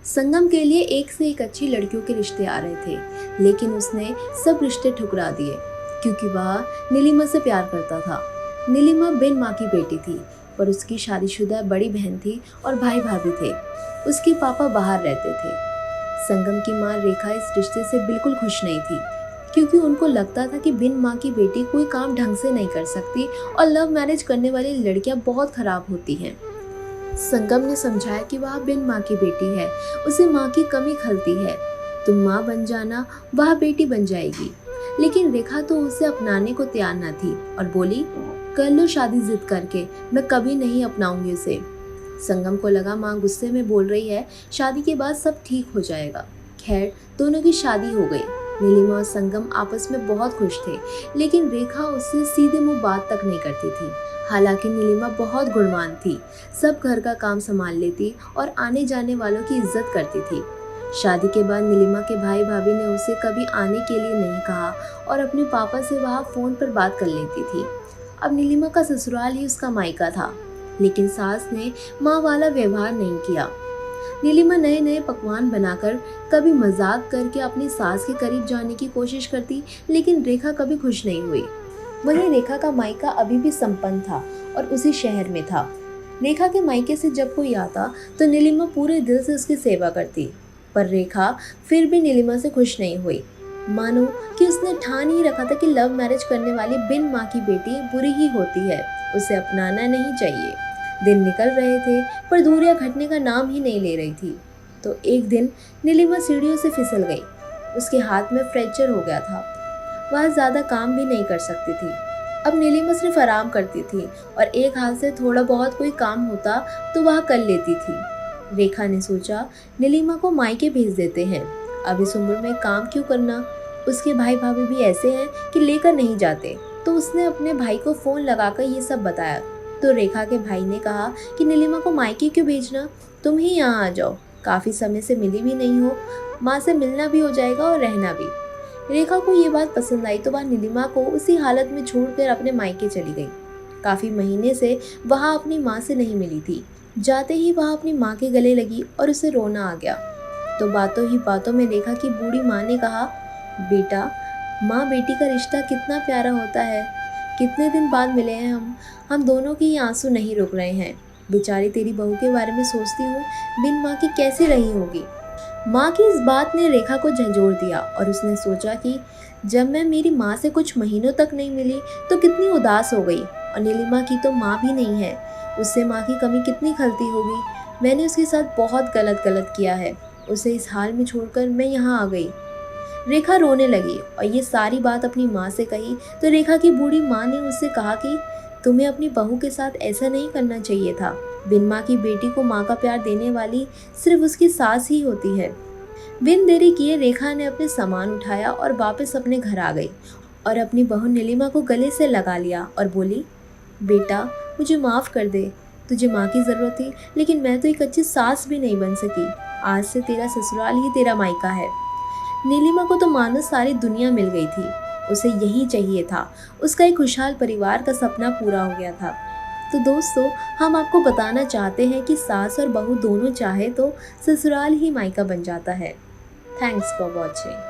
संगम के लिए एक से एक अच्छी लड़कियों के रिश्ते आ रहे थे, लेकिन उसने सब रिश्ते ठुकरा दिए क्योंकि वह नीलिमा से प्यार करता था। नीलिमा बिन माँ की बेटी थी, पर उसकी शादीशुदा बड़ी बहन थी और भाई भाभी थे। उसके पापा बाहर रहते थे। संगम की माँ रेखा इस रिश्ते से बिल्कुल खुश नहीं थी, क्योंकि उनको लगता था कि बिन माँ की बेटी कोई काम ढंग से नहीं कर सकती और लव मैरिज करने वाली लड़कियां बहुत खराब होती हैं। संगम ने समझाया कि वह बिन माँ की बेटी है, उसे माँ की कमी खलती है। तुम माँ बन जाना, वह बेटी बन जाएगी। लेकिन रेखा तो उसे अपनाने को तैयार न थी और बोली, कर लो शादी जिद करके, मैं कभी नहीं अपनाऊंगी उसे। संगम को लगा माँ गुस्से में बोल रही है, शादी के बाद सब ठीक हो जाएगा। खैर, दोनों की शादी हो गई। नीलिमा और संगम आपस में बहुत खुश थे, लेकिन रेखा उससे सीधे मुंह बात तक नहीं करती थी। हालांकि नीलिमा बहुत गुणवान थी, सब घर का काम संभाल लेती और आने जाने वालों की इज्जत करती थी। शादी के बाद नीलिमा के भाई भाभी ने उसे कभी आने के लिए नहीं कहा और अपने पापा से वह फोन पर बात कर लेती थी। अब नीलिमा का ससुराल ही उसका मायका था, लेकिन सास ने माँ वाला व्यवहार नहीं किया। नीलिमा नए नए पकवान बनाकर कभी मजाक करके अपनी सास के करीब जाने की कोशिश करती, लेकिन रेखा कभी खुश नहीं हुई। वहीं रेखा का मायका अभी भी संपन्न था और उसी शहर में था। रेखा के मायके से जब कोई आता तो नीलिमा पूरे दिल से उसकी सेवा करती, पर रेखा फिर भी नीलिमा से खुश नहीं हुई। मानो कि उसने ठान ही रखा था कि लव मैरिज करने वाली बिन माँ की बेटी बुरी ही होती है, उसे अपनाना नहीं चाहिए। दिन निकल रहे थे, पर दूरियां घटने का नाम ही नहीं ले रही थी। तो एक दिन नीलिमा सीढ़ियों से फिसल गई। उसके हाथ में फ्रैक्चर हो गया था। वह ज़्यादा काम भी नहीं कर सकती थी। अब नीलिमा सिर्फ आराम करती थी और एक हाथ से थोड़ा बहुत कोई काम होता तो वह कर लेती थी। रेखा ने सोचा, नीलिमा को मायके भेज देते हैं, अब इस उम्र में काम क्यों करना। उसके भाई भाभी भी ऐसे हैं कि लेकर नहीं जाते। तो उसने अपने भाई को फ़ोन लगाकर ये सब बताया। तो रेखा के भाई ने कहा कि नीलिमा को मायके क्यों भेजना, तुम ही यहाँ आ जाओ, काफ़ी समय से मिली भी नहीं हो, माँ से मिलना भी हो जाएगा और रहना भी। रेखा को ये बात पसंद आई तो वह नीलिमा को उसी हालत में छोड़कर अपने मायके चली गई। काफ़ी महीने से वह अपनी माँ से नहीं मिली थी। जाते ही वह अपनी माँ के गले लगी और उसे रोना आ गया। तो बातों ही बातों में रेखा की बूढ़ी माँ ने कहा, बेटा, माँ बेटी का रिश्ता कितना प्यारा होता है। कितने दिन बाद मिले हैं हम दोनों के ही आंसू नहीं रुक रहे हैं। बेचारी तेरी बहू के बारे में सोचती हूँ, बिन माँ की कैसी रही होगी। माँ की इस बात ने रेखा को झंझोड़ दिया और उसने सोचा कि जब मैं मेरी माँ से कुछ महीनों तक नहीं मिली तो कितनी उदास हो गई, और नीलिमा की तो माँ भी नहीं है, उससे माँ की कमी कितनी खलती होगी। मैंने उसके साथ बहुत गलत किया है, उसे इस हाल में छोड़कर मैं यहाँ आ गई। रेखा रोने लगी और ये सारी बात अपनी माँ से कही तो रेखा की बूढ़ी माँ ने उससे कहा कि तुम्हें अपनी बहू के साथ ऐसा नहीं करना चाहिए था। बिन माँ की बेटी को माँ का प्यार देने वाली सिर्फ उसकी सास ही होती है। बिन देरी किए रेखा ने अपने सामान उठाया और वापस अपने घर आ गई और अपनी बहू नीलिमा को गले से लगा लिया और बोली, बेटा, मुझे माफ़ कर दे, तुझे माँ की ज़रूरत थी, लेकिन मैं तो एक अच्छी सास भी नहीं बन सकी। आज से तेरा ससुराल ही तेरा मायका है। नीलिमा को तो मानो सारी दुनिया मिल गई थी, उसे यही चाहिए था। उसका एक खुशहाल परिवार का सपना पूरा हो गया था। तो दोस्तों, हम आपको बताना चाहते हैं कि सास और बहू दोनों चाहे तो ससुराल ही मायका बन जाता है। Thanks for watching.